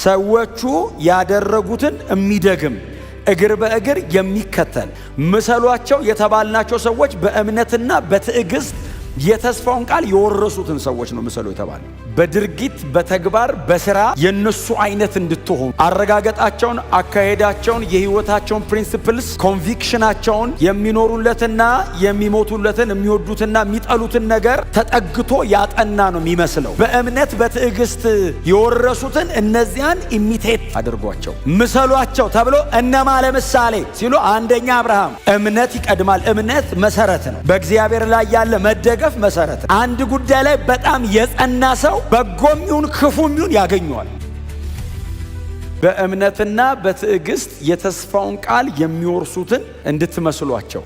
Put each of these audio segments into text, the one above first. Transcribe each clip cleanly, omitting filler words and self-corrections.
ሰዎቹ ያደረጉትን የሚደግም እግር በእግር የሚከተል ምሰሏቸው የተባልናቸው ሰዎች በእምነትና በትዕግስት የተስፋውን ቃል የወረሱትን ሰዎች ነው ምሰሉ የተባለ። በድርጊት በተግባር በስራ የነሱ አይነት እንድትሆኑ አረጋገጣቸውን፣ አካሄዳቸውን፣ የህይወታቸውን ፕሪንሲፕልስ ኮንቪክሽናቸውን የሚኖሩለትና የሚሞቱለትን የሚወዱትና የሚጠሉትን ነገር ተጠግቶ ያጠና ነው የሚመስለው። በእምነት በትዕግስት የወረሱትን እነዚያን ኢሚቴት አድርጓቸው ምሰሏቸው ተብሎ እነማ ለምሳሌ ሲሉ አንደኛ አብርሃም። እምነት ይቀድማል። እምነት መሰረት ነው። በእግዚአብሔር ላይ ያለ መደገፍ መሰረት። አንድ ጉዳይ ላይ በጣም የጸና ሰው በጎም ይሁን ክፉም ይሁን ያገኘዋል። በእምነትና በትዕግስት የተስፋውን ቃል የሚወርሱትን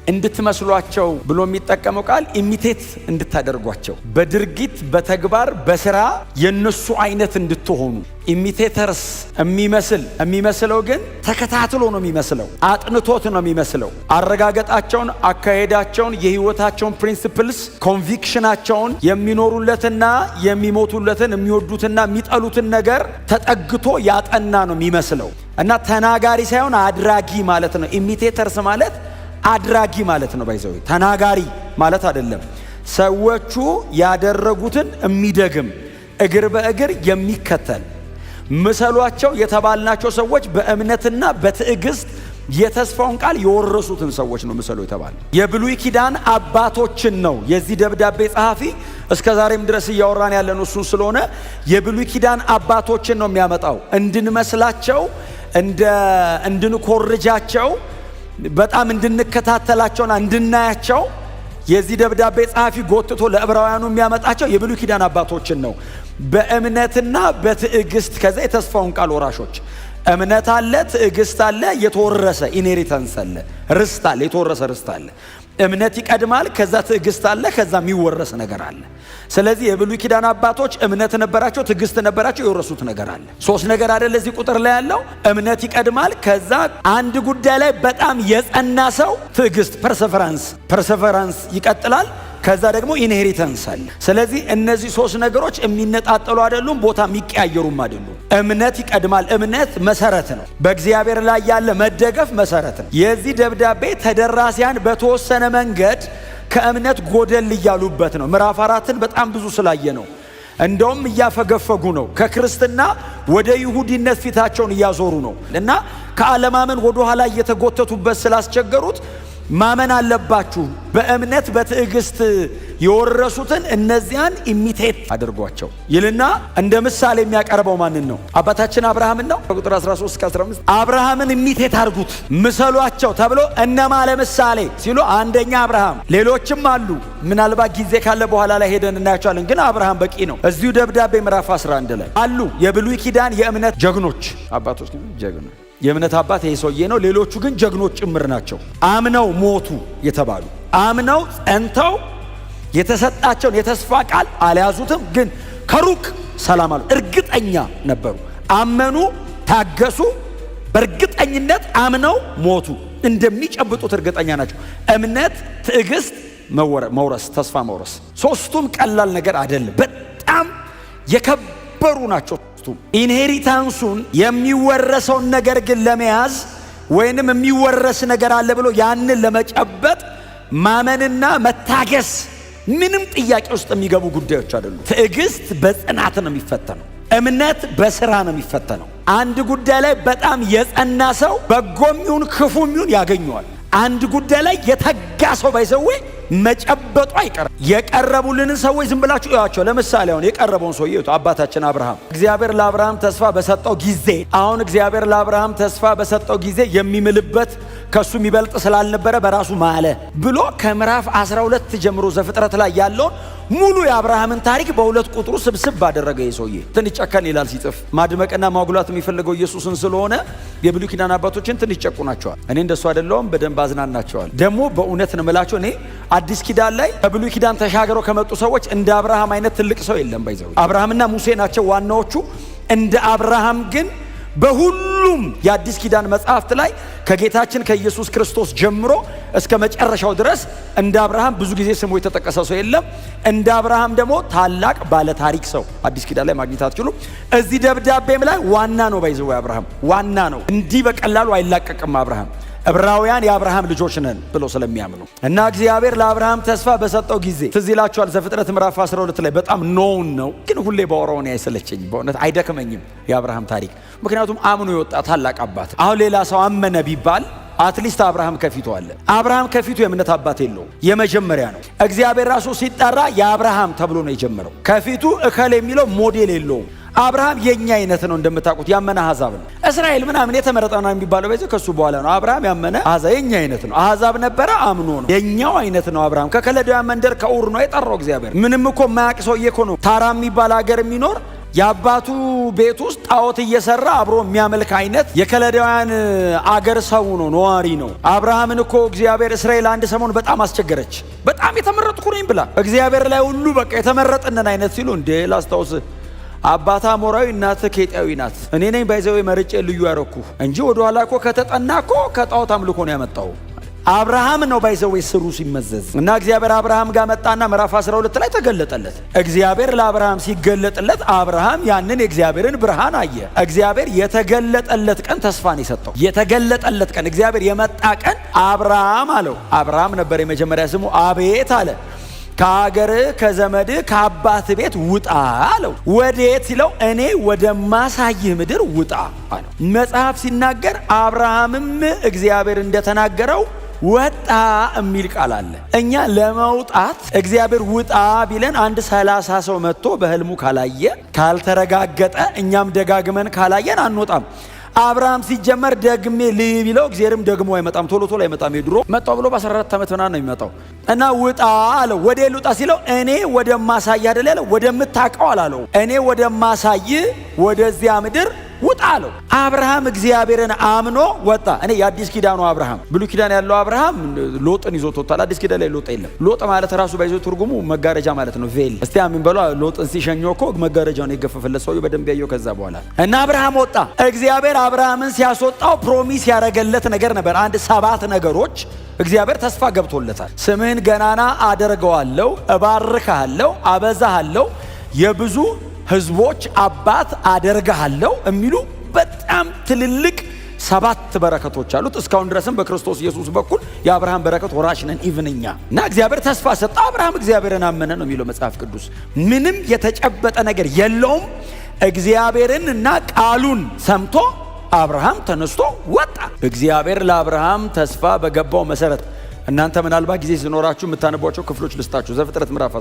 እንድትመስሏቸው ብሎ የሚጠቀመው ቃል ኢሚቴት እንድታደርጓቸው፣ በድርጊት በተግባር በስራ የነሱ አይነት እንድትሆኑ። ኢሚቴተርስ የሚመስለው ግን ተከታትሎ ነው የሚመስለው፣ አጥንቶት ነው የሚመስለው። አረጋገጣቸውን፣ አካሄዳቸውን፣ የህይወታቸውን ፕሪንሲፕልስ ኮንቪክሽናቸውን የሚኖሩለትና የሚሞቱለትን የሚወዱትና የሚጠሉትን ነገር ተጠግቶ ያጠና ነው የሚመስለው እና ተናጋሪ ሳይሆን አድራጊ ማለት ነው። ኢሚቴተርስ ማለት አድራጊ ማለት ነው። ባይዘው ተናጋሪ ማለት አይደለም። ሰዎቹ ያደረጉትን የሚደግም እግር በእግር የሚከተል ምሰሏቸው የተባልናቸው ሰዎች በእምነትና በትዕግስት የተስፋውን ቃል የወረሱትን ሰዎች ነው ምሰሉ የተባለ። የብሉይ ኪዳን አባቶችን ነው የዚህ ደብዳቤ ጸሐፊ እስከ ዛሬም ድረስ እያወራን ያለን እሱን ስለሆነ የብሉይ ኪዳን አባቶችን ነው የሚያመጣው። እንድንመስላቸው፣ እንድንኮርጃቸው፣ በጣም እንድንከታተላቸውና እንድናያቸው የዚህ ደብዳቤ ጸሐፊ ጎትቶ ለዕብራውያኑ የሚያመጣቸው የብሉይ ኪዳን አባቶችን ነው። በእምነትና በትዕግስት ከዛ የተስፋውን ቃል ወራሾች። እምነት አለ፣ ትዕግስት አለ፣ የተወረሰ ኢንሄሪታንስ አለ፣ ርስት አለ፣ የተወረሰ ርስት አለ። እምነት ይቀድማል፣ ከዛ ትዕግስት አለ፣ ከዛ የሚወረስ ነገር አለ። ስለዚህ የብሉይ ኪዳን አባቶች እምነት ነበራቸው፣ ትዕግስት ነበራቸው፣ የወረሱት ነገር አለ። ሶስት ነገር አይደል እዚህ ቁጥር ላይ ያለው። እምነት ይቀድማል፣ ከዛ አንድ ጉዳይ ላይ በጣም የጸና ሰው ትዕግስት ፐርሰቨራንስ ይቀጥላል፣ ከዛ ደግሞ ኢንሄሪታንስ አለ። ስለዚህ እነዚህ ሶስት ነገሮች የሚነጣጠሉ አይደሉም፣ ቦታ የሚቀያየሩም አይደሉም። እምነት ይቀድማል። እምነት መሰረት ነው። በእግዚአብሔር ላይ ያለ መደገፍ መሰረት ነው። የዚህ ደብዳቤ ተደራሲያን በተወሰነ መንገድ ከእምነት ጎደል እያሉበት ነው። ምዕራፍ 4ን በጣም ብዙ ስላየ ነው። እንደውም እያፈገፈጉ ነው። ከክርስትና ወደ ይሁዲነት ፊታቸውን እያዞሩ ነው እና ከዓለማመን ወደ ኋላ እየተጎተቱበት ስላስቸገሩት ማመን አለባችሁ። በእምነት በትዕግስት የወረሱትን እነዚያን ኢሚቴት አድርጓቸው ይልና እንደ ምሳሌ የሚያቀርበው ማንን ነው? አባታችን አብርሃምን ነው። ቁጥር 13-15 አብርሃምን ኢሚቴት አድርጉት ምሰሏቸው ተብሎ እነማ ለምሳሌ ሲሉ አንደኛ አብርሃም፣ ሌሎችም አሉ። ምናልባት ጊዜ ካለ በኋላ ላይ ሄደን እናያቸዋለን። ግን አብርሃም በቂ ነው። እዚሁ ደብዳቤ ምዕራፍ 11 ላይ አሉ የብሉይ ኪዳን የእምነት ጀግኖች አባቶች። ጀግኖች የእምነት አባት ይሄ ሰውዬ ነው። ሌሎቹ ግን ጀግኖች ጭምር ናቸው። አምነው ሞቱ የተባሉ፣ አምነው ጸንተው የተሰጣቸውን የተስፋ ቃል አልያዙትም፣ ግን ከሩቅ ሰላም አሉ። እርግጠኛ ነበሩ። አመኑ፣ ታገሱ፣ በእርግጠኝነት አምነው ሞቱ። እንደሚጨብጡት እርግጠኛ ናቸው። እምነት፣ ትዕግስት፣ መውረስ፣ ተስፋ መውረስ። ሶስቱም ቀላል ነገር አይደለም። በጣም የከበሩ ናቸው። ኢንሄሪታንሱን የሚወረሰውን ነገር ግን ለመያዝ ወይንም የሚወረስ ነገር አለ ብሎ ያንን ለመጨበጥ ማመንና መታገስ ምንም ጥያቄ ውስጥ የሚገቡ ጉዳዮች አይደሉም። ትዕግስት በጽናት ነው የሚፈተነው። እምነት በስራ ነው የሚፈተነው። አንድ ጉዳይ ላይ በጣም የጸና ሰው በጎም ይሁን ክፉም ይሁን ያገኘዋል። አንድ ጉዳይ ላይ የተጋ ሰው ባይዘዌ መጨበጡ አይቀርም። የቀረቡልን ሰዎች ዝም ብላችሁ እያቸው። ለምሳሌ አሁን የቀረበውን ሰው ይዩት። አባታችን አብርሃም እግዚአብሔር ለአብርሃም ተስፋ በሰጠው ጊዜ እግዚአብሔር ለአብርሃም ተስፋ በሰጠው ጊዜ የሚምልበት ከሱ የሚበልጥ ስላልነበረ በራሱ ማለ ብሎ ከምዕራፍ 12 ጀምሮ ዘፍጥረት ላይ ያለውን ሙሉ የአብርሃምን ታሪክ በሁለት ቁጥሩ ስብስብ ባደረገ የሰውዬ ትንሽ ጨከን ይላል ሲጽፍ። ማድመቅና ማጉላት የሚፈልገው ኢየሱስን ስለሆነ የብሉይ ኪዳን አባቶችን ትንሽ ጨቁናቸዋል። እኔ እንደሱ አይደለሁም፣ በደንብ አዝናናቸዋል። ደግሞ በእውነት ነው የምላቸው፣ እኔ አዲስ ኪዳን ላይ ከብሉይ ኪዳን ተሻግረው ከመጡ ሰዎች እንደ አብርሃም አይነት ትልቅ ሰው የለም። ባይዘው አብርሃምና ሙሴ ናቸው ዋናዎቹ። እንደ አብርሃም ግን በሁሉ ሁሉም የአዲስ ኪዳን መጽሐፍት ላይ ከጌታችን ከኢየሱስ ክርስቶስ ጀምሮ እስከ መጨረሻው ድረስ እንደ አብርሃም ብዙ ጊዜ ስሙ የተጠቀሰ ሰው የለም። እንደ አብርሃም ደግሞ ታላቅ ባለ ታሪክ ሰው አዲስ ኪዳን ላይ ማግኘት አትችሉም። እዚህ ደብዳቤም ላይ ዋና ነው፣ ባይዘው አብርሃም ዋና ነው። እንዲህ በቀላሉ አይላቀቅም አብርሃም። ዕብራውያን የአብርሃም ልጆች ነን ብሎ ስለሚያምኑ እና እግዚአብሔር ለአብርሃም ተስፋ በሰጠው ጊዜ ትዝ ይላችኋል። ዘፍጥረት ምዕራፍ 12 ላይ በጣም ኖውን ነው፣ ግን ሁሌ ባወራው ነው አይሰለቸኝም፣ በእውነት አይደክመኝም የአብርሃም ታሪክ። ምክንያቱም አምኖ የወጣ ታላቅ አባት። አሁን ሌላ ሰው አመነ ቢባል አትሊስት አብርሃም ከፊቱ አለ። አብርሃም ከፊቱ የእምነት አባት የለውም፣ የመጀመሪያ ነው። እግዚአብሔር ራሱ ሲጠራ የአብርሃም ተብሎ ነው የጀመረው። ከፊቱ እከል የሚለው ሞዴል የለውም። አብርሃም የኛ አይነት ነው፣ እንደምታውቁት ያመነ አሕዛብ ነው። እስራኤል ምናምን የተመረጠ ነው የሚባለው በዚህ ከሱ በኋላ ነው። አብርሃም ያመነ አሕዛብ የኛ አይነት ነው። አሕዛብ ነበረ አምኖ ነው፣ የኛው አይነት ነው። አብርሃም ከከለዳውያን መንደር ከኡር ነው የጠራው እግዚአብሔር። ምንም እኮ የማያውቅ ሰውዬ እኮ ነው። ታራ የሚባል ሀገር የሚኖር የአባቱ ቤት ውስጥ ጣዖት እየሰራ አብሮ የሚያመልክ አይነት የከለዳውያን አገር ሰው ነው፣ ነዋሪ ነው። አብርሃምን እኮ እግዚአብሔር እስራኤል አንድ ሰሞን በጣም አስቸገረች። በጣም የተመረጥኩ ነኝ ብላ እግዚአብሔር ላይ ሁሉ በቃ የተመረጥነን አይነት ሲሉ እንዴ ላስታውስ አባታ አሞራዊ እናት ኬጢያዊ ናት። እኔ ነኝ ባይዘው መርጬ ልዩ ያረኩ እንጂ ወደ ኋላ እኮ ከተጠና እኮ ከጣዖት አምልኮ ነው ያመጣው። አብርሃም ነው ባይዘው ስሩ ሲመዘዝ እና እግዚአብሔር አብርሃም ጋር መጣና ምዕራፍ 12 ላይ ተገለጠለት። እግዚአብሔር ለአብርሃም ሲገለጥለት አብርሃም ያንን የእግዚአብሔርን ብርሃን አየ። እግዚአብሔር የተገለጠለት ቀን ተስፋን የሰጠው የተገለጠለት ቀን እግዚአብሔር የመጣ ቀን አብርሃም አለው። አብርሃም ነበር የመጀመሪያ ስሙ። አቤት አለ። ከሀገር ከዘመድ ከአባት ቤት ውጣ አለው። ወዴት ሲለው እኔ ወደማሳይህ ምድር ውጣ አለው። መጽሐፍ ሲናገር አብርሃምም እግዚአብሔር እንደተናገረው ወጣ የሚል ቃል አለ። እኛ ለመውጣት እግዚአብሔር ውጣ ቢለን አንድ 30 ሰው መጥቶ በህልሙ ካላየ ካልተረጋገጠ እኛም ደጋግመን ካላየን አንወጣም። አብርሃም ሲጀመር ደግሜ ልይ ቢለው እግዚአብሔርም ደግሞ አይመጣም፣ ቶሎ አይመጣም። የድሮ መጣው ብሎ በ14 ዓመት ምናምን ነው የሚመጣው። እና ውጣ አለው። ወደ ልውጣ ሲለው እኔ ወደማሳይ አይደል ያለው፣ ወደምታውቀው አላለው። እኔ ወደማሳይ ወደዚያ ምድር ውጣ አለው። አብርሃም እግዚአብሔርን አምኖ ወጣ። እኔ የአዲስ ኪዳኑ አብርሃም፣ ብሉይ ኪዳን ያለው አብርሃም ሎጥን ይዞት ወጣል። አዲስ ኪዳን ላይ ሎጥ የለም። ሎጥ ማለት ራሱ ባይዞ ትርጉሙ መጋረጃ ማለት ነው፣ ቬል። እስቲ አሜን በሉ። ሎጥን ሲሸኘው እኮ መጋረጃውን የገፈፈለት ሰውዬው በደንብ ያየው ከዛ በኋላ እና አብርሃም ወጣ። እግዚአብሔር አብርሃምን ሲያስወጣው ፕሮሚስ ያደረገለት ነገር ነበር። አንድ 7 ነገሮች እግዚአብሔር ተስፋ ገብቶለታል። ስምህን ገናና አደርገዋለሁ፣ እባርካለሁ፣ አበዛሃለሁ፣ የብዙ ህዝቦች አባት አደርግሃለሁ የሚሉ በጣም ትልልቅ 7 በረከቶች አሉት። እስካሁን ድረስም በክርስቶስ ኢየሱስ በኩል የአብርሃም በረከት ወራሽ ነን ኢቭንኛ እና እግዚአብሔር ተስፋ ሰጠ። አብርሃም እግዚአብሔርን አመነ ነው የሚለው መጽሐፍ ቅዱስ። ምንም የተጨበጠ ነገር የለውም። እግዚአብሔርን እና ቃሉን ሰምቶ አብርሃም ተነስቶ ወጣ። እግዚአብሔር ለአብርሃም ተስፋ በገባው መሰረት እናንተ ምናልባት ጊዜ ሲኖራችሁ የምታነቧቸው ክፍሎች ልስጣችሁ። ዘፍጥረት ምዕራፍ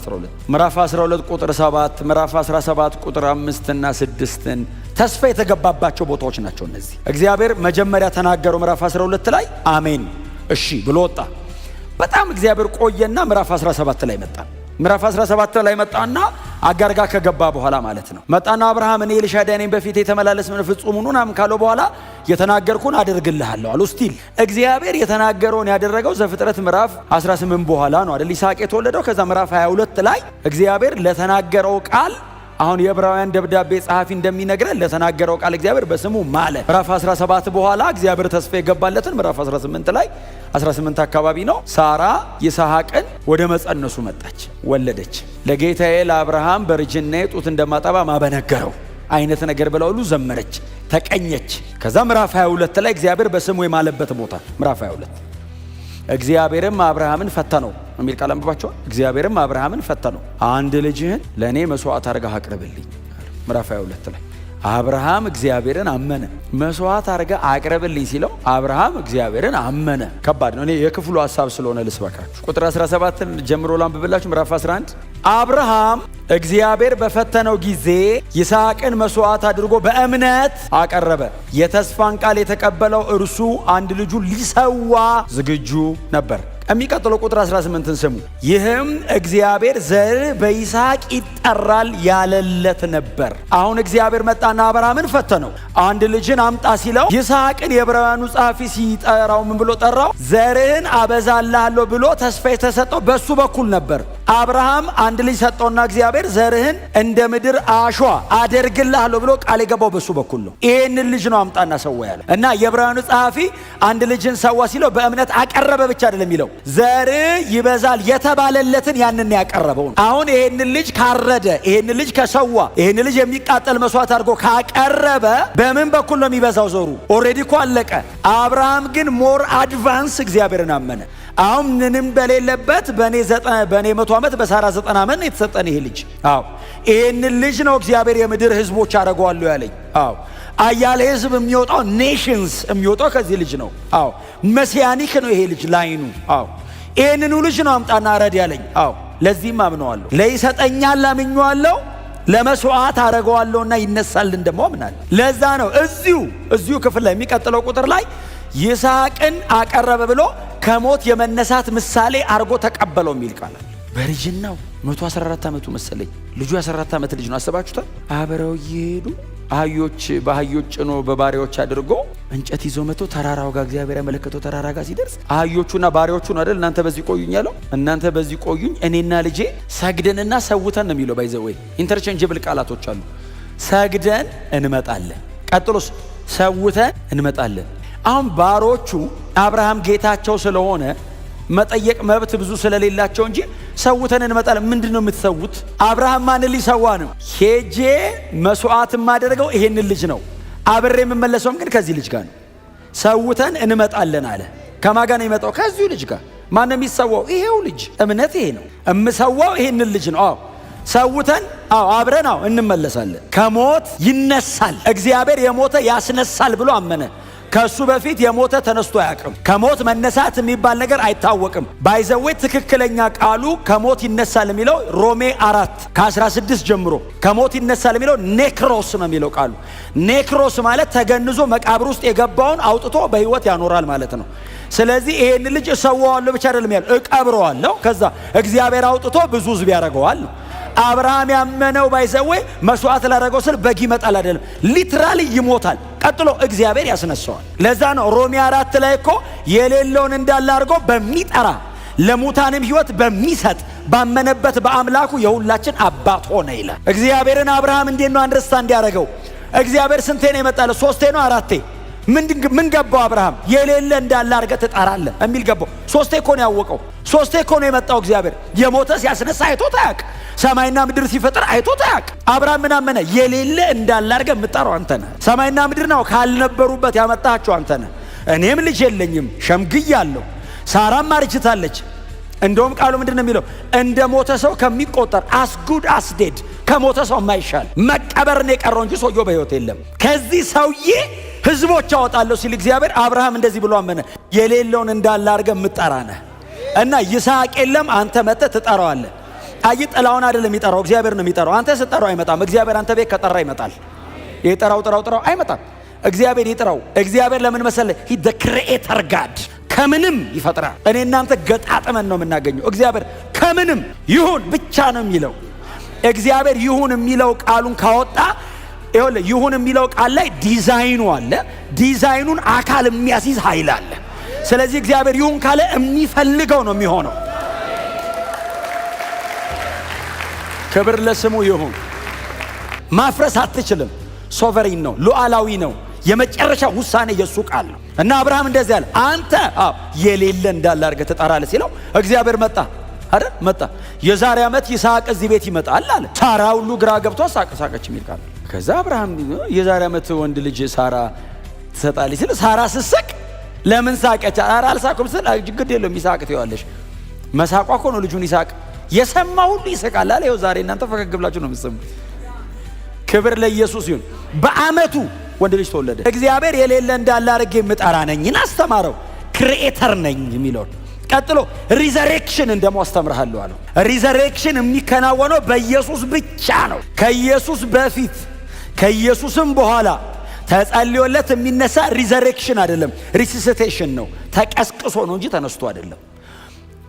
12 ቁጥር 7፣ ምዕራፍ 17 ቁጥር 5 እና 6 ተስፋ የተገባባቸው ቦታዎች ናቸው እነዚህ። እግዚአብሔር መጀመሪያ ተናገረው ምዕራፍ 12 ላይ አሜን እሺ ብሎ ወጣ። በጣም እግዚአብሔር ቆየና ምዕራፍ 17 ላይ መጣ። ምዕራፍ 17 ላይ መጣና አጋር ጋር ከገባ በኋላ ማለት ነው። መጣና አብርሃም እኔ ኤልሻዳይ ነኝ በፊት የተመላለስ ምን ፍጹም ሁኑን አም ካለው በኋላ የተናገርኩን አደርግልሃለሁ አሉ። ስቲል እግዚአብሔር የተናገረውን ያደረገው ዘፍጥረት ምዕራፍ 18 በኋላ ነው አይደል? ይስሐቅ የተወለደው። ከዛ ምዕራፍ 22 ላይ እግዚአብሔር ለተናገረው ቃል አሁን የዕብራውያን ደብዳቤ ጸሐፊ እንደሚነግረን ለተናገረው ቃል እግዚአብሔር በስሙ ማለ። ምዕራፍ 17 በኋላ እግዚአብሔር ተስፋ የገባለትን ምዕራፍ 18 ላይ 18 አካባቢ ነው ሳራ ይስሐቅን ወደ መጸነሱ መጣች፣ ወለደች። ለጌታዬ ለአብርሃም በርጅናዬ ጡት እንደማጠባ ማበነገረው አይነት ነገር ብላ ሁሉ ዘመረች፣ ተቀኘች። ከዛ ምዕራፍ 22 ላይ እግዚአብሔር በስሙ የማለበት ቦታ ምዕራፍ 22 እግዚአብሔርም አብርሃምን ፈተነው የሚል ቃል አንብባቸዋል። እግዚአብሔርም አብርሃምን ፈተነው፣ አንድ ልጅህን ለእኔ መስዋዕት አድርገህ አቅርብልኝ። ምዕራፍ 22 ላይ አብርሃም እግዚአብሔርን አመነ። መስዋዕት አድርገህ አቅርብልኝ ሲለው አብርሃም እግዚአብሔርን አመነ። ከባድ ነው። እኔ የክፍሉ ሐሳብ ስለሆነ ልስበካችሁ። ቁጥር 17 ጀምሮ ላንብብላችሁ። ምዕራፍ 11 አብርሃም እግዚአብሔር በፈተነው ጊዜ ይስሐቅን መስዋዕት አድርጎ በእምነት አቀረበ። የተስፋን ቃል የተቀበለው እርሱ አንድ ልጁ ሊሰዋ ዝግጁ ነበር። የሚቀጥለው ቁጥር 18ን ስሙ። ይህም እግዚአብሔር ዘር በይስሐቅ ይጠራል ያለለት ነበር። አሁን እግዚአብሔር መጣና አብርሃምን ፈተነው። አንድ ልጅን አምጣ ሲለው ይስሐቅን የዕብራውያኑ ጸሐፊ ሲጠራው ምን ብሎ ጠራው? ዘርህን አበዛልሃለሁ ብሎ ተስፋ የተሰጠው በሱ በኩል ነበር። አብርሃም አንድ ልጅ ሰጠውና እግዚአብሔር ዘርህን እንደ ምድር አሸዋ አደርግልሃለሁ ብሎ ቃል የገባው በሱ በኩል ነው። ይህንን ልጅ ነው አምጣና ሰዋ ያለ እና የዕብራውያኑ ጸሐፊ አንድ ልጅን ሰዋ ሲለው በእምነት አቀረበ ብቻ አይደለም የሚለው ዘር ይበዛል የተባለለትን ያንን ያቀረበው። አሁን ይህንን ልጅ ካረደ፣ ይህንን ልጅ ከሰዋ፣ ይህንን ልጅ የሚቃጠል መስዋዕት አድርጎ ካቀረበ በምን በኩል ነው የሚበዛው? ዘሩ ኦልሬዲ እኮ አለቀ። አብርሃም ግን ሞር አድቫንስ እግዚአብሔርን አመነ። አሁን ምንም በሌለበት በእኔ 100 ዓመት በሳራ 90 ዓመት የተሰጠን ይሄ ልጅ። አዎ ይህንን ልጅ ነው እግዚአብሔር የምድር ህዝቦች አደርገዋለሁ ያለኝ። አዎ አያሌ ህዝብ የሚወጣው ኔሽንስ የሚወጣው ከዚህ ልጅ ነው። አዎ መሲያኒክ ነው ይሄ ልጅ ላይኑ። አዎ ይህንኑ ልጅ ነው አምጣና ረድ ያለኝ። አዎ ለዚህም አምነዋለሁ። ለይሰጠኛል አምኜዋለሁ፣ ለመስዋዕት አደርገዋለሁና ይነሳልን ደግሞ አምናለሁ። ለዛ ነው እዚሁ ክፍል ላይ የሚቀጥለው ቁጥር ላይ ይስሐቅን አቀረበ ብሎ ከሞት የመነሳት ምሳሌ አርጎ ተቀበለው የሚል ቃል በልጅናው 114 ዓመቱ መሰለኝ ልጁ 14 ዓመት ልጅ ነው። አሰባችሁታል? አብረው እየሄዱ አህዮች በአህዮች ጭኖ በባሪያዎች አድርጎ እንጨት ይዞ መጥቶ ተራራው ጋር እግዚአብሔር ያመለከተው ተራራ ጋር ሲደርስ አህዮቹና ባሪያዎቹ ነው አይደል እናንተ በዚህ ቆዩኝ ያለው። እናንተ በዚህ ቆዩኝ እኔና ልጄ ሰግደንና ሰውተን ነው የሚለው። ባይዘወይ ኢንተርቼንጀብል ቃላቶች አሉ። ሰግደን እንመጣለን፣ ቀጥሎስ ሰውተን እንመጣለን። አሁን ባሮቹ አብርሃም ጌታቸው ስለሆነ መጠየቅ መብት ብዙ ስለሌላቸው እንጂ ሰውተን እንመጣለን። ምንድነው የምትሰውት? አብርሃም ማን ሊሰዋ ነው? ሄጄ መስዋዕት የማደርገው ይሄንን ልጅ ነው። አብሬ የምመለሰውም ግን ከዚህ ልጅ ጋር ነው። ሰውተን እንመጣለን አለ። ከማን ጋር ነው የመጣው? ከዚሁ ልጅ ጋር። ማን ነው የሚሰዋው? ይሄው ልጅ። እምነት ይሄ ነው። እምሰዋው ይሄንን ልጅ ነው። አዎ ሰውተን አብረን እንመለሳለን። ከሞት ይነሳል። እግዚአብሔር የሞተ ያስነሳል ብሎ አመነ። ከሱ በፊት የሞተ ተነስቶ አያውቅም። ከሞት መነሳት የሚባል ነገር አይታወቅም። ባይዘዌ ትክክለኛ ቃሉ ከሞት ይነሳል የሚለው ሮሜ 4 ከ16 ጀምሮ ከሞት ይነሳል የሚለው ኔክሮስ ነው የሚለው ቃሉ። ኔክሮስ ማለት ተገንዞ መቃብር ውስጥ የገባውን አውጥቶ በህይወት ያኖራል ማለት ነው። ስለዚህ ይሄን ልጅ እሰዋዋለሁ ብቻ አይደለም ያለው እቀብረዋለሁ፣ ከዛ እግዚአብሔር አውጥቶ ብዙ ህዝብ ያደርገዋል። አብርሃም ያመነው ባይዘዌ መስዋዕት ላደረገው ስል በግ ይመጣል አይደለም፣ ሊትራሊ ይሞታል። ቀጥሎ እግዚአብሔር ያስነሳዋል። ለዛ ነው ሮሜ 4 ላይ እኮ የሌለውን እንዳለ አድርጎ በሚጠራ ለሙታንም ህይወት በሚሰጥ ባመነበት በአምላኩ የሁላችን አባት ሆነ ይላል። እግዚአብሔርን አብርሃም እንዴት ነው አንደርስታንድ ያደረገው? እግዚአብሔር ስንቴ ነው የመጣለው? 3 ነው 4? ምን ገባው? አብርሃም የሌለ እንዳለ አድርገህ ትጠራለህ የሚል ገባው። 3 እኮ ነው ያወቀው። 3 እኮ ነው የመጣው። እግዚአብሔር የሞተ ሲያስነሳ አይቶት አያውቅ። ሰማይና ምድር ሲፈጥር አይቶት አያውቅ። አብርሃም ምን አመነ? የሌለ እንዳለ አድርገህ የምትጠራው አንተ ነህ። ሰማይና ምድር ነው ካልነበሩበት ያመጣቸው አንተ ነህ። እኔም ልጅ የለኝም ሸምግያለሁ፣ ሳራም አርጅታለች። እንደውም ቃሉ ምንድነው የሚለው? እንደ ሞተ ሰው ከሚቆጠር as good as dead ከሞተ ሰው የማይሻል መቀበር ነው የቀረው እንጂ ሰውየው በህይወት የለም። ከዚህ ሰውዬ ህዝቦች አወጣለሁ ሲል እግዚአብሔር አብርሃም እንደዚህ ብሎ አመነ። የሌለውን እንዳለ አድርገህ የምትጠራ ነህ እና ይስሐቅ የለም አንተ መጥተህ ትጠራዋለህ። አይ ጥላውን አይደለም የሚጠራው እግዚአብሔር ነው የሚጠራው። አንተ ስትጠራው አይመጣም። እግዚአብሔር አንተ ቤት ከጠራ ይመጣል። የጠራው ጥራው አይመጣም። እግዚአብሔር ይጥራው። እግዚአብሔር ለምን መሰለ? he the creator god ከምንም ይፈጥራል። እኔ እናንተ ገጣጥመን ነው የምናገኘው። እግዚአብሔር ከምንም ይሁን ብቻ ነው የሚለው። እግዚአብሔር ይሁን የሚለው ቃሉን ካወጣ ይኸውልህ ይሁን የሚለው ቃል ላይ ዲዛይኑ አለ። ዲዛይኑን አካል የሚያስይዝ ኃይል አለ። ስለዚህ እግዚአብሔር ይሁን ካለ የሚፈልገው ነው የሚሆነው። ክብር ለስሙ ይሁን። ማፍረስ አትችልም። ሶቨሪን ነው፣ ሉዓላዊ ነው። የመጨረሻ ውሳኔ የሱ ቃል ነው እና አብርሃም እንደዚህ አለ፣ አንተ የሌለ እንዳለ አድርገህ ትጠራለህ ሲለው እግዚአብሔር መጣ አይደል? መጣ። የዛሬ ዓመት ይስሐቅ እዚህ ቤት ይመጣል አለ። ሳራ ሁሉ ግራ ገብቶ ሳቀች የሚል ቃል። ከዛ አብርሃም የዛሬ ዓመት ወንድ ልጅ ሳራ ትሰጣለች ሲል ሳራ ስስቅ ለምን ሳቀች? ኧረ አልሳቅም ስል ግድ የለውም ይስሐቅ ትይዋለሽ። መሳቋ እኮ ነው ልጁን ይስሐቅ የሰማ ሁሉ ይስቃል አለ። ይኸው ዛሬ እናንተ ፈገግ ብላችሁ ነው የምትሰሙት። ክብር ለኢየሱስ ይሁን። በአመቱ ወንድ ልጅ ተወለደ። እግዚአብሔር የሌለ እንዳለ አድርጌ የምጠራ ነኝና አስተማረው። ክሪኤተር ነኝ የሚለውን ቀጥሎ ሪዘሬክሽን እንደሞ አስተምርሃለሁ አለው። ሪዘሬክሽን የሚከናወነው በኢየሱስ ብቻ ነው። ከኢየሱስ በፊት ከኢየሱስም በኋላ ተጸልዮለት የሚነሳ ሪዘሬክሽን አይደለም፣ ሪሲሲቴሽን ነው። ተቀስቅሶ ነው እንጂ ተነስቶ አይደለም።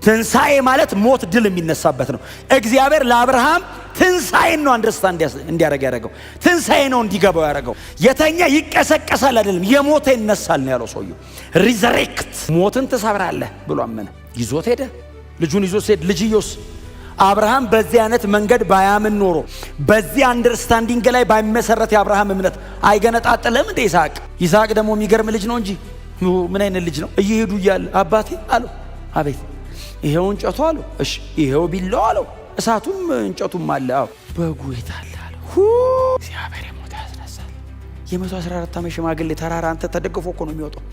ትንሣኤ ማለት ሞት ድል የሚነሳበት ነው። እግዚአብሔር ለአብርሃም ትንሣኤን ነው አንደርስታንድ እንዲያደርግ ያደረገው። ትንሣኤ ነው እንዲገባው ያደረገው። የተኛ ይቀሰቀሳል አይደለም፣ የሞተ ይነሳል ነው ያለው ሰውየው። ሪዘሬክት ሞትን ትሰብራለህ ብሎ አመነ። ይዞት ሄደ። ልጁን ይዞት ሄደ። ልጅዮስ አብርሃም በዚህ አይነት መንገድ ባያምን ኖሮ በዚህ አንደርስታንዲንግ ላይ ባይመሰረት የአብርሃም እምነት አይገነጣጠለም እንደ ይስሐቅ ደግሞ የሚገርም ልጅ ነው እንጂ ምን አይነት ልጅ ነው? እየሄዱ እያለ አባቴ አለው። አቤት። ይሄው እንጨቱ አለው። እሺ ይሄው ቢላው አለው። እሳቱም እንጨቱም አለ። አዎ በጉ የት አለ አለው። እግዚአብሔር የሞተ ያስነሳል። የ114 ዓመት ሽማግሌ ተራራ አንተ ተደግፎ እኮ ነው የሚወጣው።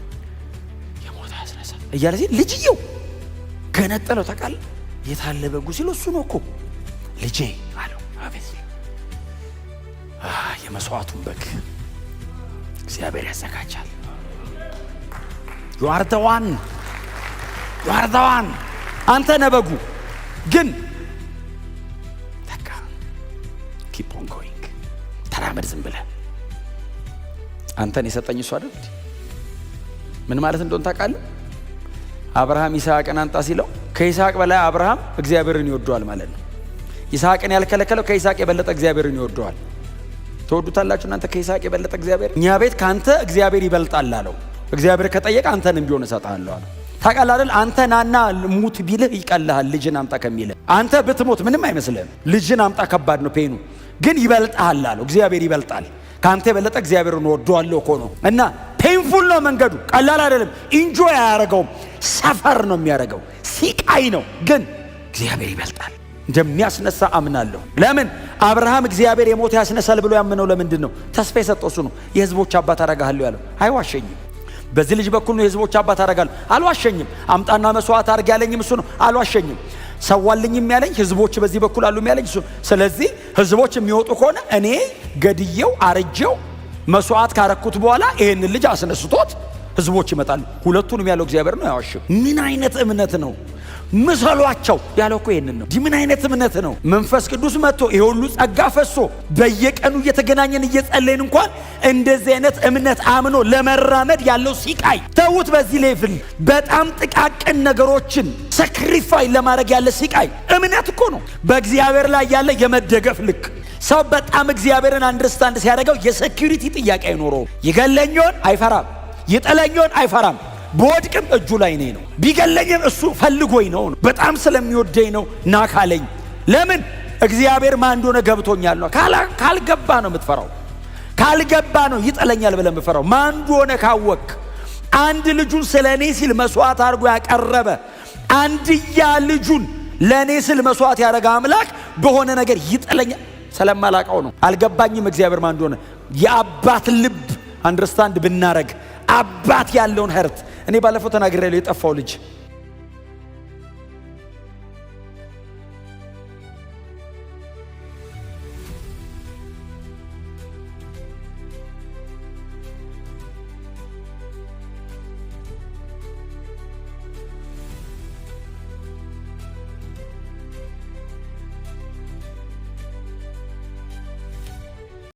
የሞተ ያስነሳል እያለ ሲል ልጅየው ገነጠለው። ታውቃለህ የት አለ በጉ ሲል እሱ ነው እኮ ልጄ አለው። አቤት። የመስዋዕቱን በግ እግዚአብሔር ያዘጋጃል። you are the one አንተ ነህ በጉ። ግን ተካ keep on going ተራመድ ዝም ብለህ። አንተን የሰጠኝ እሱ አይደል? ምን ማለት እንደሆነ ታውቃለህ? አብርሃም ይስሐቅን አንጣ ሲለው ከይስሐቅ በላይ አብርሃም እግዚአብሔርን ይወደዋል ማለት ነው። ይስሐቅን ያልከለከለው ከይስሐቅ የበለጠ እግዚአብሔርን ይወደዋል። ተወዱታላችሁ እናንተ ከይስሐቅ የበለጠ እግዚአብሔር። እኛ ቤት ካንተ እግዚአብሔር ይበልጣል አለው። እግዚአብሔር ከጠየቀ አንተንም ቢሆን እሰጥሃለሁ አለ። ታውቃለህ አይደል? አንተ ናና ሙት ቢልህ ይቀልሃል ልጅን አምጣ ከሚልህ። አንተ ብትሞት ምንም አይመስልህም። ልጅን አምጣ ከባድ ነው ፔኑ፣ ግን ይበልጣል አለው። እግዚአብሔር ይበልጣል። ካንተ የበለጠ እግዚአብሔርን ወደዋለሁ እኮ ነው። እና ፔንፉል ነው መንገዱ፣ ቀላል አይደለም። ኢንጆይ አያረገውም፣ ሰፈር ነው የሚያረገው፣ ሲቃይ ነው። ግን እግዚአብሔር ይበልጣል እንደሚያስነሳ አምናለሁ። ለምን አብርሃም እግዚአብሔር የሞተ ያስነሳል ብሎ ያምነው ለምንድን ነው? ተስፋ የሰጠው እሱ ነው። የህዝቦች አባት አረጋለሁ ያለው አይዋሸኝም። በዚህ ልጅ በኩል ነው የህዝቦች አባት አረጋለሁ፣ አልዋሸኝም። አምጣና መስዋዕት አርግ ያለኝም እሱ ነው፣ አልዋሸኝም። ሰዋልኝም ያለኝ ህዝቦች በዚህ በኩል አሉ ያለኝ እሱ። ስለዚህ ህዝቦች የሚወጡ ከሆነ እኔ ገድየው አርጀው መስዋዕት ካረኩት በኋላ ይሄንን ልጅ አስነስቶት ህዝቦች ይመጣሉ። ሁለቱንም ያለው እግዚአብሔር ነው፣ አያዋሽም። ምን አይነት እምነት ነው? ምሰሏቸው ያለው እኮ ይሄንን ነው። ምን አይነት እምነት ነው? መንፈስ ቅዱስ መጥቶ ይሄ ሁሉ ጸጋ ፈሶ በየቀኑ እየተገናኘን እየጸለይን እንኳን እንደዚህ አይነት እምነት አምኖ ለመራመድ ያለው ሲቃይ ተውት። በዚህ ሌቭል በጣም ጥቃቅን ነገሮችን ሳክሪፋይ ለማድረግ ያለ ሲቃይ እምነት እኮ ነው። በእግዚአብሔር ላይ ያለ የመደገፍ ልክ ሰው በጣም እግዚአብሔርን አንደርስታንድ ሲያደርገው የሴኩሪቲ ጥያቄ አይኖረውም። ይገለኛል አይፈራም፣ ይጠለኛል አይፈራም። በወድቅም እጁ ላይ ነው። ቢገለኝም እሱ ፈልጎኝ ነው። በጣም ስለሚወደኝ ነው ናካለኝ። ለምን? እግዚአብሔር ማን እንደሆነ ገብቶኛል ነው። ካልገባ ነው የምትፈራው። ካልገባ ነው ይጠለኛል ብለህ የምትፈራው። ማን እንደሆነ ካወቅ አንድ ልጁን ስለኔ ሲል መስዋዕት አድርጎ ያቀረበ አንድያ ልጁን ለኔ ሲል መስዋዕት ያደረገ አምላክ በሆነ ነገር ይጠለኛል ስለማላቀው ነው። አልገባኝም እግዚአብሔር ማን እንደሆነ። የአባት ልብ አንደርስታንድ ብናረግ አባት ያለውን ህርት እኔ ባለፈው ተናግሬያለሁ። የጠፋው ልጅ